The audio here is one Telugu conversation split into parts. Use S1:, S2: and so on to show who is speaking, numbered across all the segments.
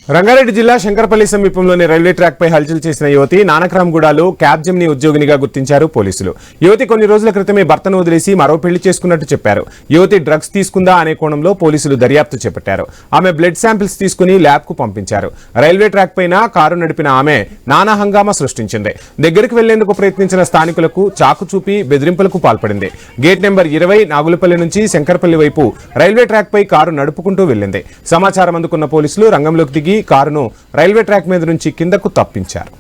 S1: రంగారెడ్డి జిల్లా శంకరపల్లి సమీపంలోని రైల్వే ట్రాక్ పై హల్చల్ చేసిన యువతి నానక్రామ్గూడలో క్యాబ్ జిమ్ని ఉద్యోగినిగా గుర్తించారు పోలీసులు. యువతి కొన్ని రోజుల క్రితమే భర్తను వదిలేసి మరో పెళ్లి చేసుకున్నట్టు చెప్పారు. యువతి డ్రగ్స్ తీసుకుందా అనే కోణంలో పోలీసులు దర్యాప్తు చేపట్టారు. ఆమె బ్లడ్ శాంపిల్స్ తీసుకుని ల్యాబ్ కు పంపించారు. రైల్వే ట్రాక్ పైన కారు నడిపిన ఆమె నానా హంగామా సృష్టించింది. దగ్గరికి వెళ్లేందుకు ప్రయత్నించిన స్థానికులకు చాకు చూపి బెదిరింపులకు పాల్పడింది. గేట్ నెంబర్ 20 నాగులపల్లి నుంచి శంకరపల్లి వైపు రైల్వే ట్రాక్ పై కారు నడుపుకుంటూ వెళ్లింది. సమాచారం అందుకున్న పోలీసులు రంగంలోకి దిగి కారును రైల్వే ట్రాక్ మీద నుంచి కిందకు తప్పించారు.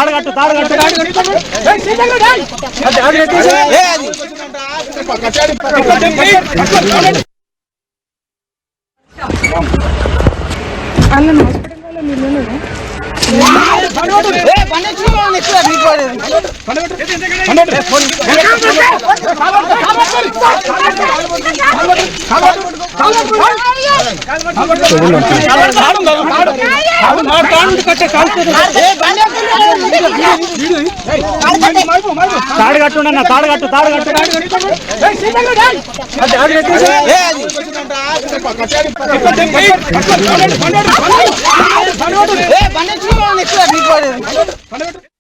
S2: తాడు